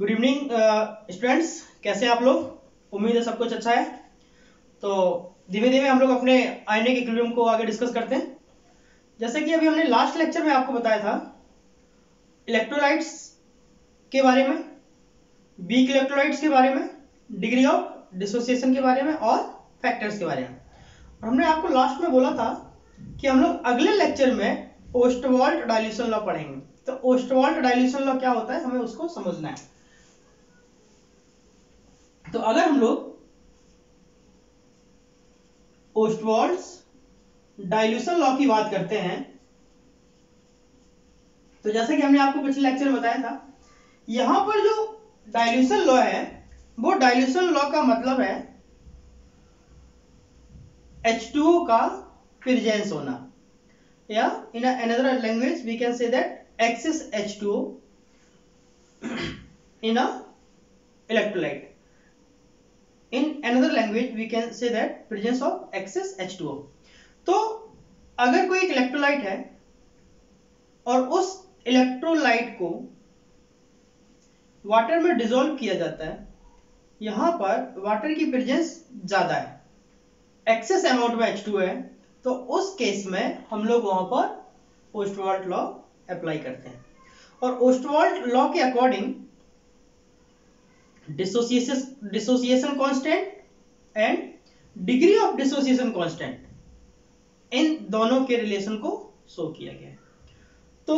Good evening students, कैसे हैं आप लोग। उम्मीद है सब कुछ अच्छा है। तो धीमे धीमे हम लोग अपने आयनिक इक्विलिब्रियम को आगे डिस्कस करते हैं। जैसे कि अभी हमने लास्ट लेक्चर में आपको बताया था इलेक्ट्रोलाइट्स के बारे में, वीक इलेक्ट्रोलाइट्स के बारे में, डिग्री ऑफ डिसोसिएशन के बारे में और फैक्टर्स के बारे में। और हमने आपको लास्ट में बोला था कि हम लोग अगले लेक्चर में ओस्टवाल्ट डाइल्यूशन लॉ पढ़ेंगे। तो ओस्टवाल्ट डाइल्यूशन लॉ क्या होता है हमें उसको समझना है। तो अगर हम लोग ओस्टवाल्ट्स डाइल्यूशन लॉ की बात करते हैं तो जैसे कि हमने आपको पिछले लेक्चर में बताया था, यहां पर जो डाइल्यूशन लॉ है वो डाइल्यूशन लॉ का मतलब है H2O का प्रेजेंस होना, या in another language we can say that excess H2O in a electrolyte. In another language we can say that presence of excess H2O. तो अगर कोई एक इलेक्ट्रोलाइट है और उस इलेक्ट्रोलाइट को वाटर में डिसॉल्व किया जाता है, यहां पर वाटर की प्रेजेंस ज्यादा है, एक्सेस अमाउंट में H2O है, तो उस केस में हम लोग वहां पर ओस्टवाल्ट लॉ अप्लाई करते हैं। और ओस्टवाल्ट लॉ के according dissociation constant and degree of dissociation constant, इन दोनों के रिलेशन को शो किया गया है। तो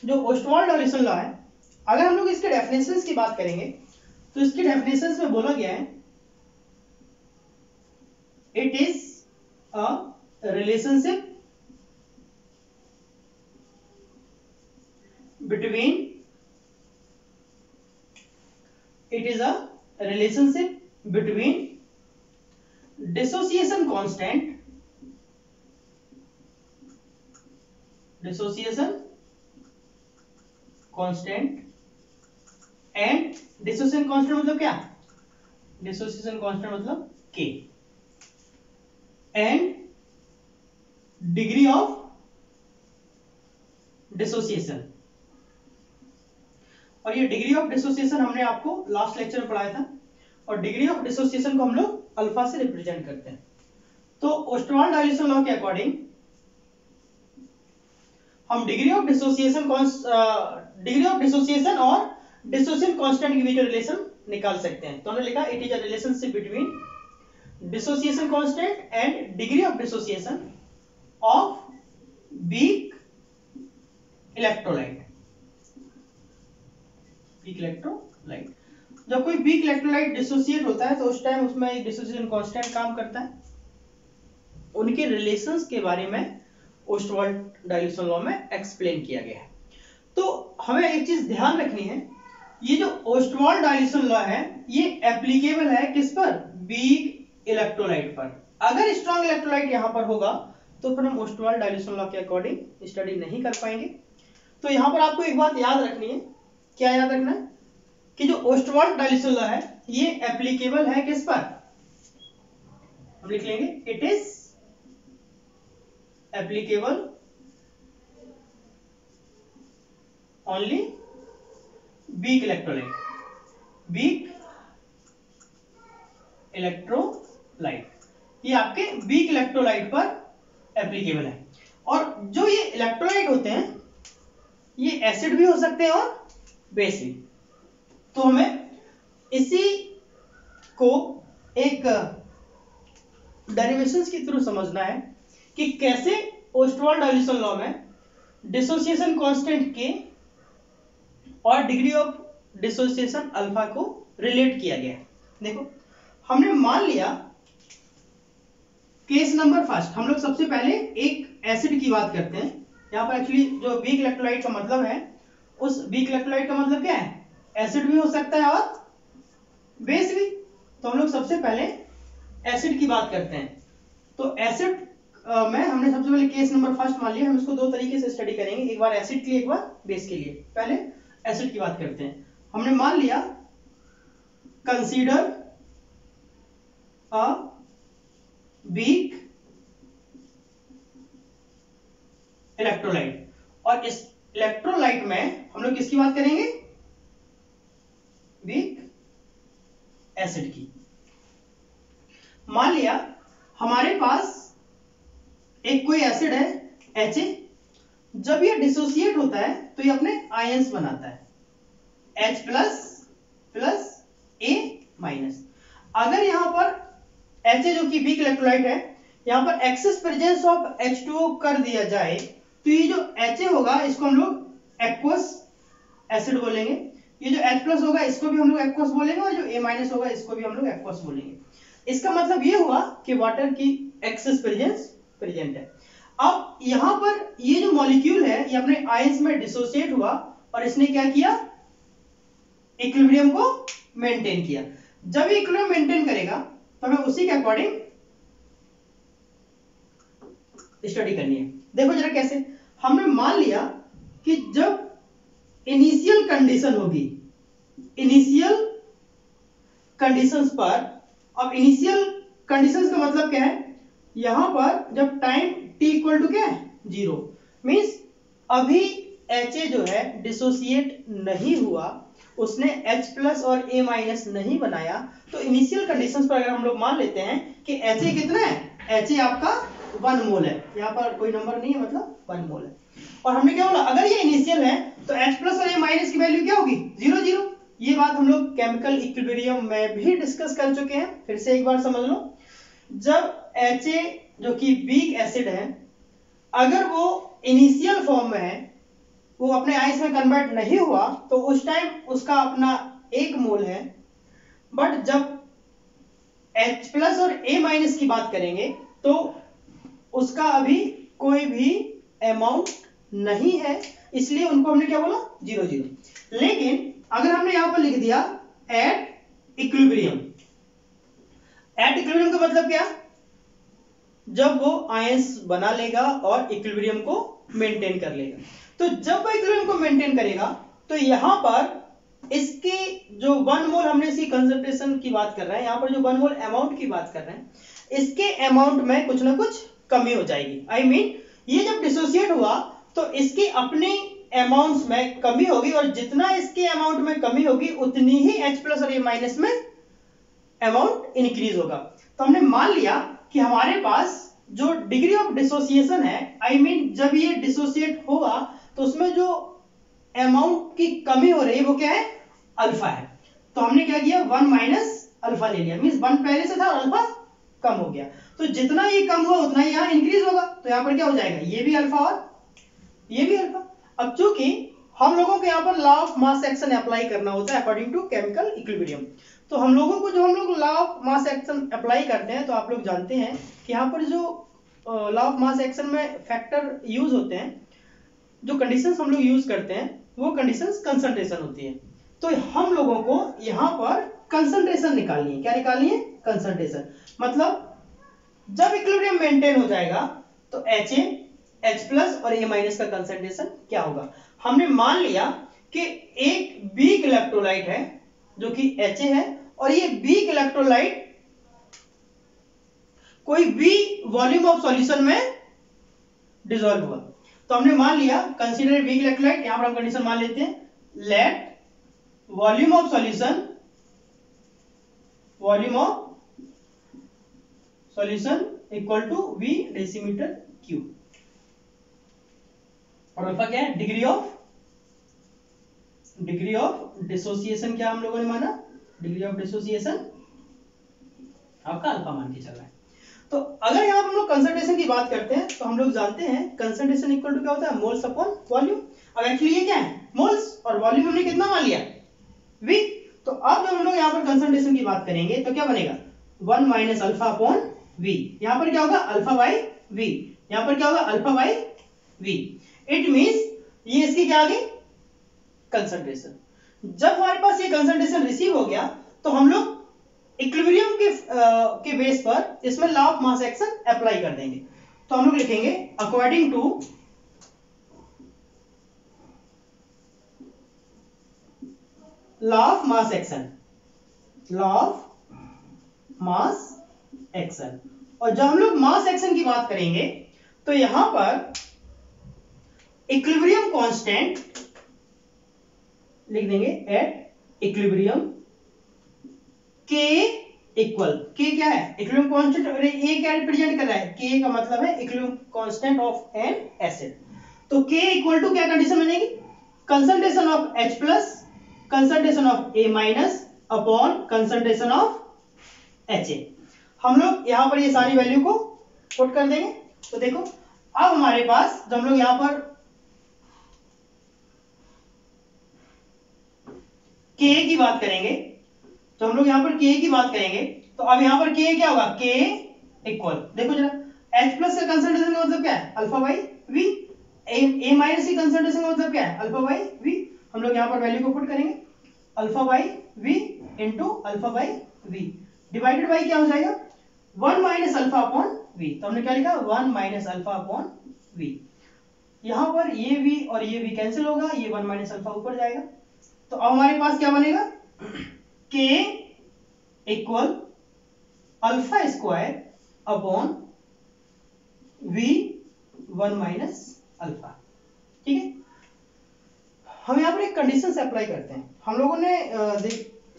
जो ओस्टवाल्ट डाइल्यूशन लॉ है, अगर हम लोग इसके डेफिनेशंस की बात करेंगे तो इसके डेफिनेशंस में बोला गया है it is a relationship between it is a relationship between dissociation constant and dissociation constant मतलब क्या, dissociation constant मतलब K and degree of dissociation। और ये डिग्री ऑफ डिसोसिएशन हमने आपको लास्ट लेक्चर में पढ़ाया था, और डिग्री ऑफ डिसोसिएशन को हम लोग अल्फा से रिप्रेजेंट करते हैं। तो ओस्टवाल्ट डाइल्यूशन लॉ के अकॉर्डिंग हम डिग्री ऑफ डिसोसिएशन और डिसोसिएशन कांस्टेंट के बीच रिलेशन निकाल सकते हैं। तो हमने लिखा it is a relationship between dissociation constant and degree of dissociation of weak electrolyte. जब कोई वीक इलेक्ट्रोलाइट डिसोसिएट होता है तो उस टाइम उसमें एक डिसोसिएशन कांस्टेंट काम करता है। उनके रिलेशंस के बारे में ओस्टवाल्ट डाइल्यूशन लॉ में एक्सप्लेन किया गया है। तो हमें एक चीज ध्यान रखनी है, ये जो ओस्टवाल्ट डाइल्यूशन लॉ है ये एप्लीकेबल है किस पर, वीक इलेक्ट्रोलाइट पर। अगर स्ट्रॉन्ग इलेक्ट्रोलाइट यहां पर होगा तो फिर हम ओस्टवाल्ट डाइल्यूशन लॉ के अकॉर्डिंग स्टडी नहीं कर पाएंगे। तो यहां पर आपको एक बात याद रखनी है, क्या याद रखना है कि जो ओस्टवाल्ट डाइल्यूशन लॉ है ये एप्लीकेबल है किस पर, हम लिख लेंगे it is applicable only weak electrolyte, ये आपके वीक इलेक्ट्रोलाइट पर एप्लीकेबल है। और जो ये इलेक्ट्रोलाइट होते हैं ये एसिड भी हो सकते हैं और बेस भी। तो हमें इसी को एक डेरिवेशंस के थ्रू समझना है कि कैसे ओस्टवाल्ट डाइल्यूशन लॉ में डिसोसिएशन कांस्टेंट के और डिग्री ऑफ डिसोसिएशन अल्फा को रिलेट किया गया है। देखो हमने मान लिया केस नंबर फर्स्ट, हम लोग सबसे पहले एक एसिड की बात करते हैं। यहां पर एक्चुअली जो वीक इलेक्ट्रोलाइट का मतलब है, उस वीक इलेक्ट्रोलाइट का मतलब क्या है, एसिड भी हो सकता है और बेस भी। तो हम लोग सबसे पहले एसिड की बात करते हैं। तो एसिड में हमने सबसे पहले केस नंबर फर्स्ट मान लिया, हम इसको दो तरीके से स्टडी करेंगे, एक बार एसिड के लिए एक बार बेस के लिए। पहले एसिड की बात करते हैं। हमने मान लिया कंसीडर अ वीक इलेक्ट्रोलाइट, और इस इलेक्ट्रोलाइट में हम लोग किसकी बात करेंगे, एसिड की। मान लिया हमारे पास एक कोई एसिड है Ha, जब ये डिसोसिएट होता है तो ये अपने आयंस बनाता है H plus plus A minus. अगर यहां पर Ha जो कि वीक इलेक्ट्रोलाइट है, यहां पर एक्सेस प्रेजेंस ऑफ H2O कर दिया जाए तो ये जो Ha होगा इसको हम लोग एक्वस एसिड बोलेंगे, ये जो H प्लस होगा इसको भी हम लोग एक्वस बोलेंगे और जो A माइनस होगा इसको भी हम लोग एक्वस बोलेंगे। इसका मतलब ये हुआ कि वाटर की एक्सेस प्रेजेंस प्रेजेंट है। अब यहां पर ये जो मॉलिक्यूल है ये अपने आयंस में डिसोसिएट हुआ और इसने क्या किया, इक्विलिब्रियम को मेंटेन किया। जब ये इक्विलिब्रियम मेंटेन करेगा तो हमें उसी के अकॉर्डिंग स्टडी करनी है। देखो जरा कैसे, हमने मान लिया कि जब इनिशियल कंडीशन होगी, इनिशियल कंडीशंस पर, अब इनिशियल कंडीशंस का मतलब क्या है, यहां पर जब टाइम t इक्वल टू क्या है 0, मींस अभी Ha जो है डिसोसिएट नहीं हुआ, उसने H प्लस और A माइनस नहीं बनाया, तो इनिशियल कंडीशंस पर अगर हम लोग मान लेते हैं कि Ha कितना है, Ha आपका 1 मोल है, यहाँ पर कोई नंबर नहीं है मतलब 1 मोल है। और हमने क्या बोला, अगर ये इनिशियल है तो H प्लस और A माइनस की वैल्यू क्या होगी 0 0। ये बात हम लोग केमिकल इक्विलिब्रियम में भी डिस्कस कर चुके हैं, फिर से एक बार समझ लो। जब Ha जो कि वीक एसिड है, अगर वो इनिशियल फॉर्म में है, वो अपने आयंस में कन्वर्ट नहीं हुआ, तो उस टाइम उसका अपना 1 मोल है। बट जब H प्लस और A माइनस की बात करेंगे तो उसका अभी कोई भी अमाउंट नहीं है, इसलिए उनको हमने क्या बोला 0 0। लेकिन अगर हमने यहां पर लिख दिया एट इक्विलिब्रियम, एट इक्विलिब्रियम का मतलब क्या, जब वो आयंस बना लेगा और इक्विलिब्रियम को मेंटेन कर लेगा। तो जब वो इक्विलिब्रियम को मेंटेन करेगा तो यहां पर इसके जो 1 मोल, हमने इसकी कंसंट्रेशन की बात कर रहे हैं, यहां पर जो 1 मोल अमाउंट की बात कर रहे हैं, इसके अमाउंट में कुछ ना कुछ कमी हो जाएगी। आई मीन ये जब डिसोसिएट हुआ तो इसके अपने अमाउंट्स में कमी होगी, और जितना इसके अमाउंट में कमी होगी उतनी ही H प्लस और A माइनस में अमाउंट इंक्रीज होगा। तो हमने मान लिया कि हमारे पास जो डिग्री ऑफ डिसोसिएशन है, आई मीन जब ये डिसोसिएट होगा तो उसमें जो अमाउंट की कमी हो रही है वो क्या है, अल्फा है। तो हमने क्या किया 1 माइनस अल्फा ले लिया, मींस 1 पहले से था और अल्फा कम हो गया। तो जितना ये कम हुआ उतना ही यहाँ इंक्रीज होगा, तो यहाँ पर क्या हो जाएगा, ये भी अल्फा और ये भी अल्फा। अब चूंकि हम लोगों को यहाँ पर law of mass action apply करना होता है अकॉर्डिंग टू केमिकल इक्विलिब्रियम, तो हम लोगों को जो हम लोग law of mass action apply करते हैं, तो आप लोग जानते हैं कि यहाँ पर जो लॉ ऑफ मास एक्शन में फैक्टर यूज होते हैं, जो कंडीशंस हम लोग यूज करते हैं वो कंडीशंस कंसंट्रेशन होती है। तो हम लोगों को यहाँ पर कंसंट्रेशन निकालनी है। क्या निकालनी है, कंसंट्रेशन। मतलब जब इक्विलिब्रियम मेंटेन हो जाएगा तो Ha, H प्लस और A माइनस का कंसंट्रेशन क्या होगा। हमने मान लिया कि एक वीक इलेक्ट्रोलाइट है जो कि Ha है, और ये वीक इलेक्ट्रोलाइट कोई भी वॉल्यूम ऑफ सॉल्यूशन में डिसॉल्व हुआ। तो हमने मान लिया कंसीडर वीक इलेक्ट्रोलाइट, यहां पर हम कंडीशन मान लेते हैं, let volume of solution equal to V decimetre cube, और अल्फा क्या है, डिग्री ऑफ डिसोसिएशन। क्या हम लोगों ने माना, डिग्री ऑफ डिसोसिएशन आपका अल्फा मान के चल रहा है। तो अगर यहां पर हम लोग कंसंट्रेशन की बात करते हैं तो हम लोग जानते हैं कंसंट्रेशन इक्वल टू क्या होता है, मोल्स अपॉन वॉल्यूम। अब एक्चुअली ये क्या है, मोल्स, और वॉल्यूम हमने कितना मान लिया, V। तो अब जब हम लोग यहां पर कंसंट्रेशन की बात करेंगे तो क्या बनेगा 1 माइनस अल्फा अपॉन V। यहां पर क्या होगा, अल्फा बाई V, यहां पर क्या होगा, alpha by V। It means ये इसकी क्या आ गई, कंसंट्रेशन। जब हमारे पास ये कंसंट्रेशन रिसीव हो गया तो हम लोग इक्विलिब्रियम के बेस पर इसमें law of mass action apply कर देंगे। तो हम लोग लिखेंगे according to law of mass action. और जब हम लोग मास एक्शन की बात करेंगे तो यहां पर इक्विलिब्रियम कांस्टेंट लिख देंगे एट इक्विलिब्रियम के इक्वल, के क्या है इक्विलिब्रियम कांस्टेंट, और ए क्या रिप्रेजेंट कर रहा है, के का मतलब है equilibrium constant of N acid. तो के इक्वल टू क्या कंडीशन बनेगी, concentration of H plus concentration of A minus upon concentration of HA। हम लोग यहां पर ये सारी वैल्यू को पुट कर देंगे। तो देखो अब हमारे पास जब हम लोग यहां पर K की बात करेंगे, तो हम लोग यहां पर K की बात करेंगे, तो अब यहां पर K क्या होगा, K इक्वल, देखो जरा H प्लस का कंसंट्रेशन का मतलब क्या है, alpha by V, A minus की कंसंट्रेशन का मतलब क्या है, अल्फा बाई वी। हम लोग यहां पर वैल्यू को पुट करेंगे, alpha by V into alpha by V divided by क्या हो जाएगा, 1 माइनस अल्फा अपॉन वी। तो हमने क्या लिखा, 1 माइनस अल्फा अपॉन वी। यहां पर ये v और ये v कैंसिल होगा, ये 1 माइनस अल्फा ऊपर जाएगा। तो अब हमारे पास क्या बनेगा, k equal alpha square upon v 1 minus alpha. ठीक है, हम यहाँ पर एक कंडीशन से अप्लाई करते हैं। हम लोगों ने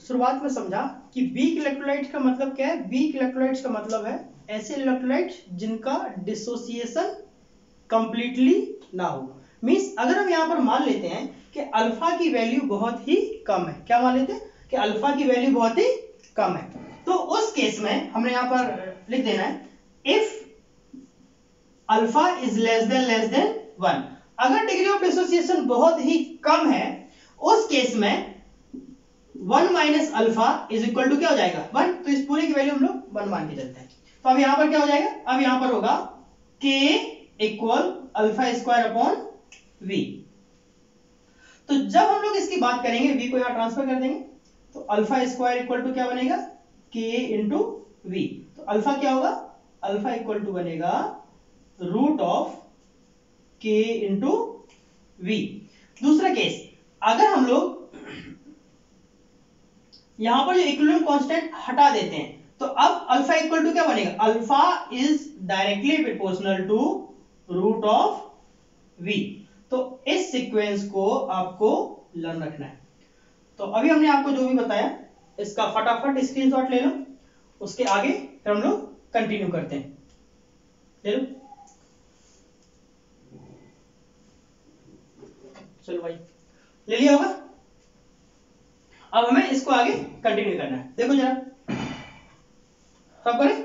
शुरुआत में समझा कि वीक इलेक्ट्रोलाइट का मतलब क्या है, वीक इलेक्ट्रोलाइट्स का मतलब है ऐसे इलेक्ट्रोलाइट्स जिनका डिसोसिएशन कंप्लीटली ना हो। मींस अगर हम यहाँ पर मान लेते हैं कि अल्फा की वैल्यू बहुत ही कम है, क्या मान लेते हैं कि अल्फा की वैल्यू बहुत ही कम है, तो उस केस में हमने यहाँ पर लिख देना है if alpha is less than 1। अगर डिग्री ऑफ डिसोसिएशन बहुत ही कम है, उस केस में 1 minus alpha is equal to क्या हो जाएगा, 1। तो इस पूरे की वैल्यू हम लोग 1 मान के चलते हैं। तो अब यहां पर क्या हो जाएगा, अब यहां पर होगा k equal alpha square upon v। तो जब हम लोग इसकी बात करेंगे, v को यहां ट्रांसफर कर देंगे, तो अल्फा स्क्वायर इक्वल टू क्या बनेगा, k इंटू v। तो अल्फा क्या होगा, अल्फा इक्वल टू बनेगा root of k into v। दूसरा केस, अगर हम लोग यहां पर जो इक्विलिब्रियम कांस्टेंट हटा देते हैं, तो अब अल्फा इक्वल टू क्या बनेगा, alpha is directly proportional to root of v। तो इस सीक्वेंस को आपको लर्न रखना है। तो अभी हमने आपको जो भी बताया इसका फटाफट स्क्रीनशॉट ले लो, उसके आगे फिर हम लोग कंटिन्यू करते हैं। ले लो, चलो भाई ले लिया होगा। अब हमें इसको आगे कंटिन्यू करना है। देखो जरा सब करें,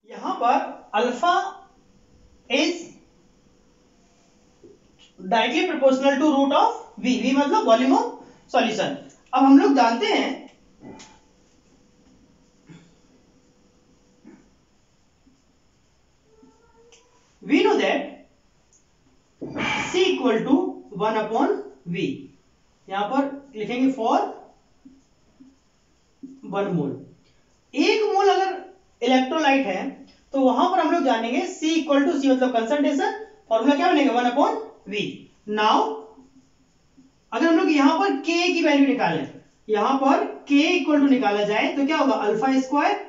यहां पर alpha is directly proportional to root of v, v मतलब वॉल्यूम ऑफ सॉल्यूशन। अब हम लोग जानते हैं we know that c equal to 1 upon v। यहां पर लिखेंगे फॉर 1 मोल। 1 मोल अगर इलेक्ट्रोलाइट है तो वहां पर हम लोग जानेंगे c इक्वल टू c मतलब कंसंट्रेशन, फॉर्मूला क्या बनेगा 1 अपॉन v। नाउ अगर हम लोग यहां पर k की वैल्यू निकालें, यहां पर k इक्वल टू निकाला जाए तो क्या होगा, alpha square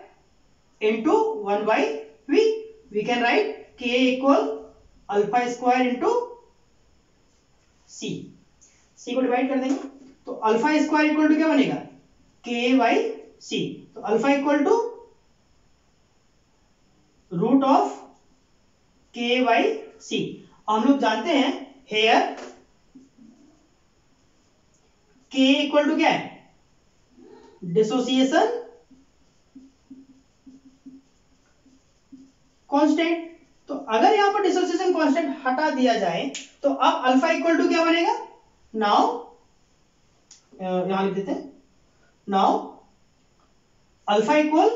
into 1 by v। We can write k equal alpha square into c को डिवाइड कर देंगे, तो अल्फा स्क्वायर इक्वल टू क्या बनेगा, k बाई c। तो alpha equal to root of k by c। हम लोग जानते हैं हेयर k इक्वल टू क्या है, डिसोसिएशन कांस्टेंट। तो अगर यहां पर डिसोसिएशन कांस्टेंट हटा दिया जाए तो अब अल्फा इक्वल टू क्या बनेगा, नाउ यहां लिख देते हैं, नाउ अल्फा इक्वल,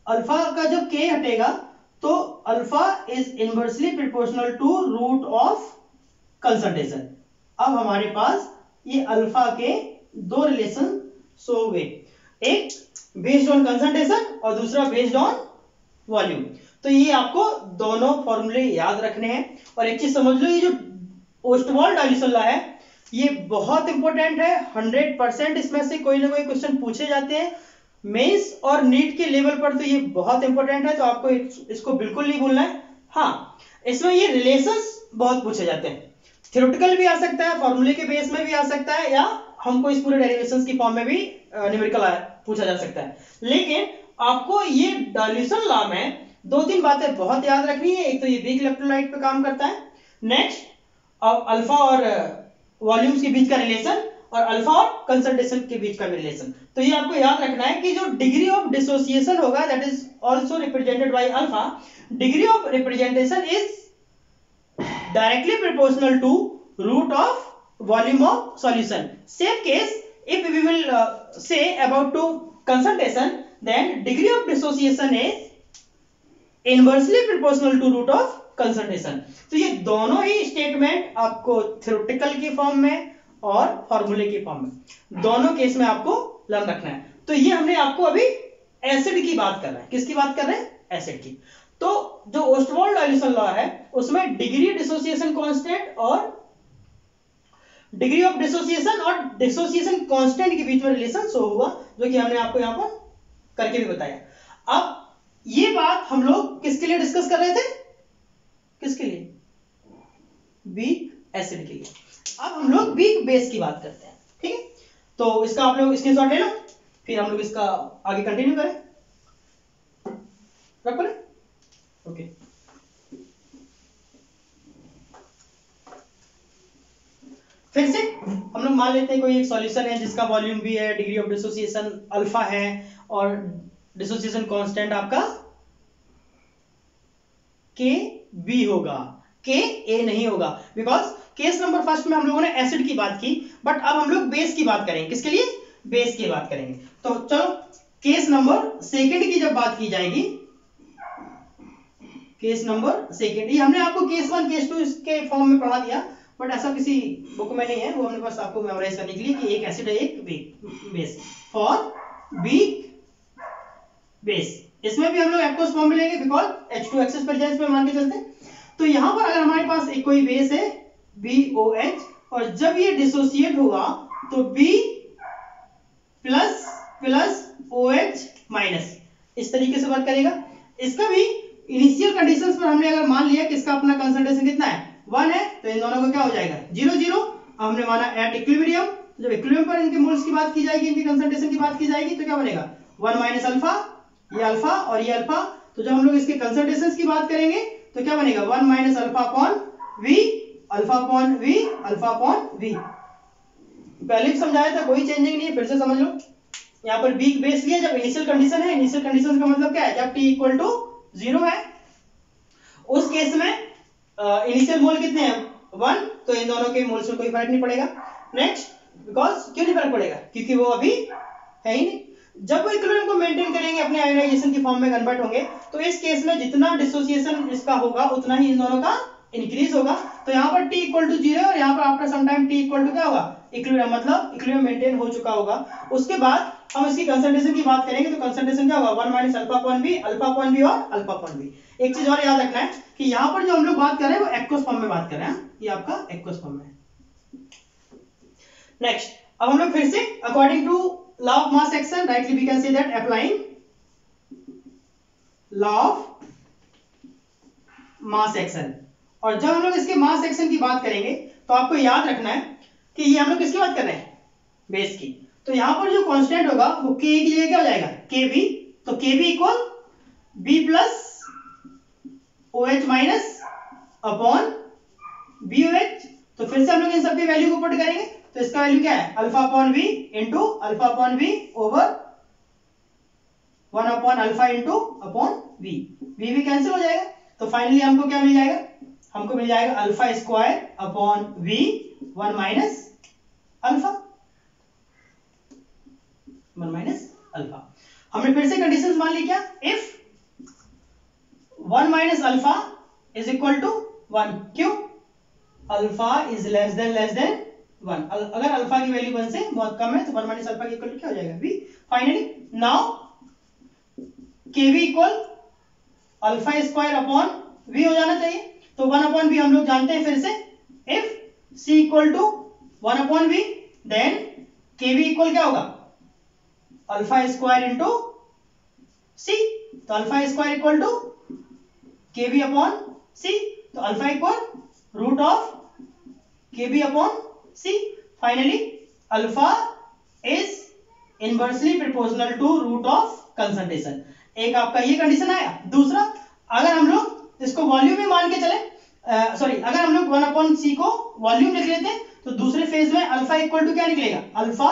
अल्फा का जब k हटेगा तो alpha is inversely proportional to root of concentration. अब हमारे पास ये अल्फा के दो रिलेशन शो हुए, एक बेस्ड ऑन कंसंट्रेशन और दूसरा बेस्ड ऑन वॉल्यूम। तो ये आपको दोनों फॉर्मूले याद रखने हैं। और एक चीज समझ लो, ये जो ओस्टवाल्ड डाइल्यूशन लॉ है ये बहुत इंपॉर्टेंट है, 100% इसमें से कोई ना कोई क्वेश्चन पूछे जाते हैं मेंस और नीट के लेवल पर, तो ये बहुत इंपॉर्टेंट है, तो आपको इसको बिल्कुल नहीं भूलना है। हाँ, इसमें ये रिलेशंस बहुत पूछे जाते हैं, थ्योरेटिकल भी आ सकता है, फॉर्मूले के बेस में भी आ सकता है, या हमको इस पूरे डेरिवेशंस की फॉर्म में भी न्यूमेरिकल पूछा जा सकता है। लेकिन आपको ये डाइल्यूशन लॉ में दो तीन बातें बहुत याद रखनी है। एक तो ये वीक इलेक्ट्रोलाइट पे काम करता है, नेक्स्ट अल्फा और वॉल्यूम्स के बीच का रिलेशन, और अल्फा और कंसंट्रेशन के बीच का रिलेशन। तो ये आपको याद रखना है कि जो डिग्री ऑफ डिसोसिएशन होगा that is also represented by alpha, degree of representation is directly proportional to root of volume of solution. Same case if we will say about to concentration, then degree of dissociation is inversely proportional to root of concentration। तो ये दोनों ही statement आपको theoretical की form में और फॉर्मूले की form में दोनों केस में आपको लर्न रखना है। तो ये हमने आपको अभी एसिड की बात कर रहे हैं। किसकी बात कर रहे हैं? एसिड की। तो जो ओस्टवाल्ड डाइल्यूशन लॉ है उसमें डिग्री डिसोसिएशन कांस्टेंट और डिग्री ऑफ डिसोसिएशन और डिसोसिएशन कांस्टेंट के बीच में रिलेशन शो हुआ, जो कि हमने आपको यहां पर करके भी बताया। अब ये बात हम लोग किसके लिए डिस्कस कर रहे थे? किसके लिए? वीक एसिड के लिए। अब हम लोग वीक बेस की बात करते हैं, ठीक है? तो इसका आप लोग स्क्रीनशॉट ले लो, फिर हम लोग इसका आगे कंटिन्यू करें। रख पड़े? ओके। फिर से हम लोग मान लेते हैं कोई एक सॉल्यूशन है जिसका वॉल्यूम भी है, डिग्री ऑफ डिसोसिएशन अल्फा है और डिसोसिएशन कांस्टेंट आपका के बी होगा, के ए नहीं होगा। बिकॉज केस नंबर फर्स्ट में हम लोगों ने एसिड की बात की, बट अब हम लोग बेस की बात करेंगे। किसके लिए? बेस की बात करेंगे। तो चलो केस नंबर सेकंड की जब बात की जाएगी, केस नंबर सेकंड, ये हमने आपको केस वन केस टू इसके फॉर्म में पढ़ा दिया, बट ऐसा किसी बुक में नहीं है, वो हमने बस आपको मेमोराइज करने के लिए कि एक एसिड है एक बेस। फॉर वीक बेस इसमें भी हम लोग एक्वस फॉर्म में लेंगे बिकॉज H2 प्रेजेंस में मान के चलते हैं। तो यहां पर अगर हमारे पास एक कोई बेस है BOH और जब ये डिसोसिएट होगा तो B plus plus OH minus इस तरीके से वर्क करेगा। इसका भी इनिशियल कंडीशंस पर हमने अगर मान लिया कि इसका अपना कंसंट्रेशन कितना है 1 है, तो इन दोनों को क्या हो जाएगा 0 0। हमने माना एट इक्विलिब्रियम, जब इक्विलिब्रियम पर इनके मोल्स की बात की जाएगी, इनकी कंसंट्रेशन की बात की जाएगी, तो क्या बनेगा 1 माइनस अल्फा, ये अल्फा और ये अल्फा। तो जब हम लोग इसके कंसंट्रेशंस की बात करेंगे तो क्या बनेगा 1 minus alpha upon V, alpha upon V, alpha upon V. पहले भी समझाया था, कोई चेंजिंग नहीं है, फिर से समझ लो। यहाँ पर वीक बेस लिया, जब इनिशियल कंडीशन है, इनिशियल कंडीशन का मतलब क्या है, जब t इक्वल टू 0 है, उस केस में इनिशियल मोल कितने हैं 1, तो इन दोनों के मोल्स में कोई फर्क नहीं पड़ेगा। नेक्स्ट, बिकॉज क्यों नहीं फर्क पड़ेगा? क्योंकि वो अभी है ही नहीं। जब वो इक्विलिब्रियम को मेंटेन करेंगे, अपने आयोनाइजेशन की फॉर्म में कन्वर्ट होंगे, तो इस केस में जितना डिसोसिएशन इसका होगा उतना ही इन दोनों का इंक्रीज होगा। तो यहाँ पर t इक्वल टू 0 और यहाँ पर after some time t equal to क्या होगा इक्विलिब्रियम, मतलब इक्विलिब्रियम मेंटेन हो चुका होगा। उसके बाद हम इसकी कंसंट्रेशन की बात करेंगे तो कंसंट्रेशन क्या होगा 1 minus alpha upon B, alpha upon B और अल्फा अपॉन बी। एक चीज और याद रखना है कि यहाँ पर जो हम लोग बात कर रहे हैं वो एक्वस फॉर्म में बात कर रहे हैं, ये आपका एक्वस फॉर्म में है। नेक्स्ट, अब हम लोग फिर से according to law of mass action, rightly we can say that applying law of mass action. और जब हम लोग इसके मास एक्शन की बात करेंगे तो आपको याद रखना है कि ये हम लोग किसकी बात कर रहे हैं, बेस की। तो यहां पर जो कांस्टेंट होगा वो K की जगह क्या हो जाएगा KB, तो KB equal B plus OH minus upon BOH। तो फिर से हम लोग इन सबकी वैल्यू को पुट करेंगे, तो इसका वैल्यू क्या है alpha upon V into alpha upon V over 1 upon alpha into upon V भी कैंसिल हो जाएगा। तो फाइनली हमको क्या मिल जाएगा, हमको मिल जाएगा alpha square upon V 1 minus alpha, 1 minus alpha. हमने फिर से कंडीशंस मान ली क्या, if 1 minus alpha is equal to 1, क्यों अल्फा इज लेस देन 1। अगर अल्फा की वैल्यू 1 से बहुत कम है तो 1 माइनस अल्फा की इक्वल टू क्या हो जाएगा v। Finally now kv equal alpha square upon v हो जाना चाहिए। तो 1 अपॉन v हम लोग जानते हैं फिर से, if c equal to 1 upon v then kv equal क्या होगा अल्फा स्क्वायर इंटू c। तो alpha square equal to kb upon c, तो alpha equal root of kb upon c। Finally alpha is inversely proportional to root of concentration. एक आपका ये condition आया। दूसरा, अगर हम लोग इसको वॉल्यूम में मान के चले, अगर हम लोग 1/c को वॉल्यूम लिख लेते हैं तो दूसरे फेज में अल्फा इक्वल टू क्या निकलेगा, alpha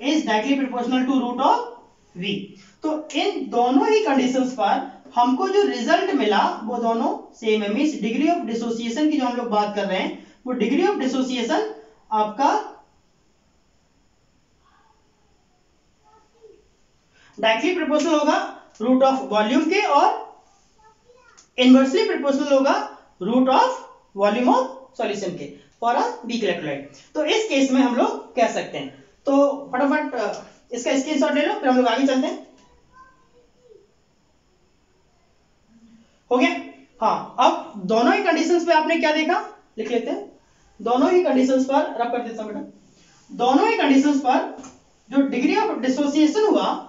is directly proportional to root of v। तो इन दोनों ही कंडीशंस पर हमको जो रिजल्ट मिला वो दोनों सेम है। मींस डिग्री ऑफ डिसोसिएशन की जो हम लोग बात कर रहे हैं वो डिग्री ऑफ डिसोसिएशन आपका डायरेक्टली प्रोपोर्शनल होगा रूट ऑफ वॉल्यूम के और इनवर्सली प्रोपोर्शनल होगा root of volume of solution के फॉर अ वीक इलेक्ट्रोलाइट। तो इस केस में हम लोग कह सकते हैं, तो फटाफट इसका स्क्रीनशॉट ले लो, फिर हम लोग आगे चलते हैं। हो गया? हाँ, अब दोनों ही कंडीशंस पे आपने क्या देखा, लिख लेते हैं। दोनों ही कंडीशंस पर रब कर देता हूं बेटा। दोनों ही कंडीशंस पर जो डिग्री ऑफ डिसोसिएशन हुआ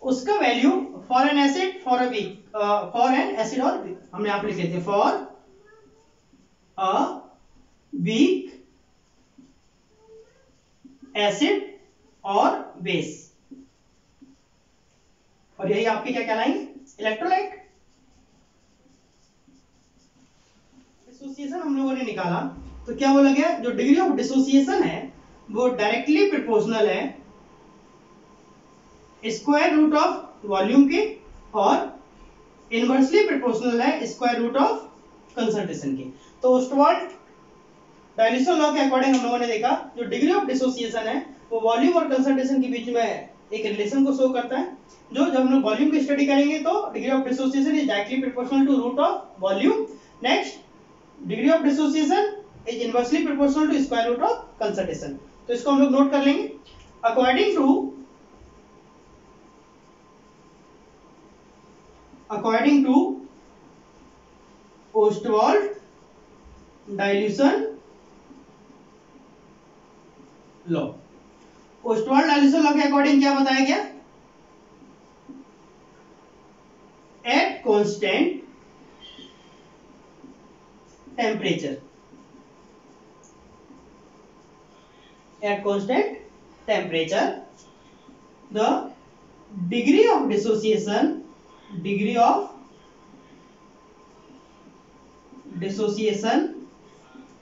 उसका value for an acid for a weak, for an acid और हमने यहां पे लिख लेते हैं फॉर अ वीक एसिड और बेस, और यही आपके क्या कहलाएंगे, इलेक्ट्रोलाइट। डिसोसिएशन हम लोगों ने निकाला तो क्या बोला गया, जो डिग्री ऑफ डिसोसिएशन है वो डायरेक्टली प्रोपोर्शनल है स्क्वायर रूट ऑफ वॉल्यूम के और इनवर्सली प्रोपोर्शनल है स्क्वायर रूट ऑफ कंसंट्रेशन के। तो ओस्टवाल्ड डायल्यूशन लॉ के अकॉर्डिंग हम लोगों ने देखा जो डिग्री ऑफ डिसोसिएशन है वो वॉल्यूम और कंसंट्रेशन के बीच में एक रिलेशन को शो करता है। जो जब हम लोग वॉल्यूम की स्टडी करेंगे तो degree of dissociation is directly proportional to root of volume. Next, degree of dissociation is inversely proportional to square root of concentration. तो इसको हम लोग नोट कर लेंगे। According to Ostwald dilution law, Ostwald dilution law के according क्या बताया गया, at constant temperature, at constant temperature the degree of dissociation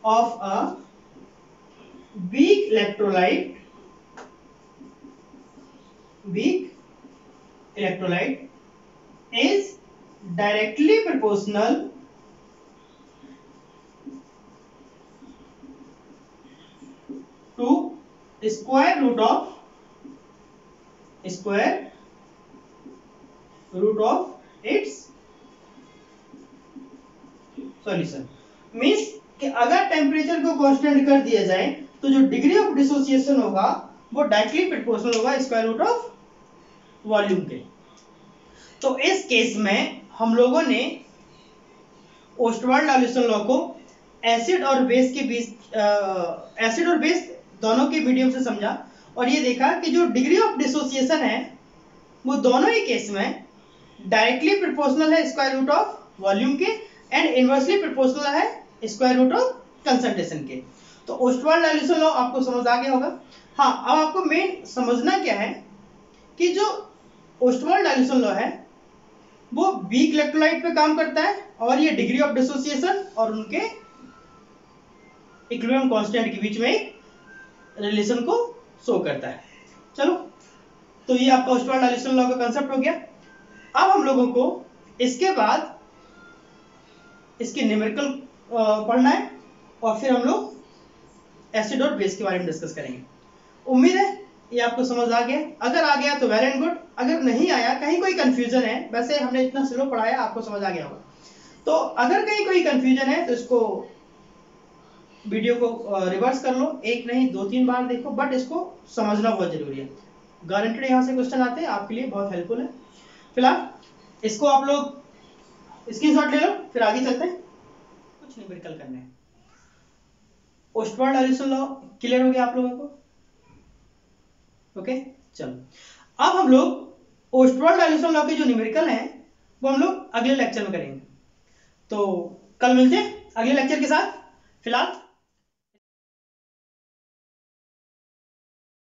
of a weak electrolyte is directly proportional to square root of its solution. Means कि अगर temperature को constant कर दिया जाए तो जो डिग्री ऑफ डिसोसिएशन होगा वो डायरेक्टली प्रोपोर्शनल होगा स्क्वायर रूट ऑफ वॉल्यूम के। तो इस केस में हम लोगों ने ओस्टवाल्ड डाइल्यूशन लॉ को एसिड और बेस के बीच, एसिड और बेस दोनों के मीडियम से समझा और ये देखा कि जो डिग्री ऑफ डिसोसिएशन है वो दोनों ही केस में डायरेक्टली प्रोपोर्शनल है स्क्वायर रूट ऑफ वॉल्यूम के एंड इनवर्सली प्रोपोर्शनल है स्क्वायर रूट ऑफ कंसंट्रेशन के। तो ओस्टवाल्ड डाइल्यूशन लॉ आपको समझ आ गया होगा। हाँ, अब आपको मेन समझना क्या है कि जो ओस्टवाल्ड डाइल्यूशन लॉ है वो वीक इलेक्ट्रोलाइट पे काम करता है और ये डिग्री ऑफ डिसोसिएशन और उनके इक्विलिब्रियम कांस्टेंट के बीच में एक रिलेशन को शो करता है। चलो, तो ये आपका ओस्टवाल्ड डाइल्यूशन लॉ का कांसेप्ट हो गया। अब हम लोगों को इसके बाद इसके न्यूमेरिकल पढ़ना है और फिर हम लोग एसिड और बेस के बारे में डिस्कस करेंगे। उम्मीद है ये आपको समझ आ गया। अगर आ गया तो वेल एंड गुड, अगर नहीं आया, कहीं कोई कंफ्यूजन है, वैसे हमने इतना स्लो पढ़ाया आपको समझ आ गया होगा। तो अगर कहीं कोई कंफ्यूजन है तो इसको वीडियो को रिवर्स कर लो, एक नहीं 2-3 बार देखो, बट इसको समझना बहुत जरूरी है। गारंटेड यहाँ से क्वेश्चन आते हैं, आपके लिए बहुत हेल्पफुल है। फिलहाल इसको आप लोग स्क्रीनशॉट ले लो, फिर आगे चलते हैं। कुछ न्यूमेरिकल करने हैं। ओस्टवाल्ड डाइल्यूशन लॉ क्लियर हो गया आप लोगों को? ओके, चलो अब हम लोग ओस्टवाल्ड डाइल्यूशन लॉ के जो न्यूमेरिकल हैं वो हम लोग अगले लेक्चर में करेंगे। तो कल मिलते हैं अगले लेक्चर के साथ। फिलहाल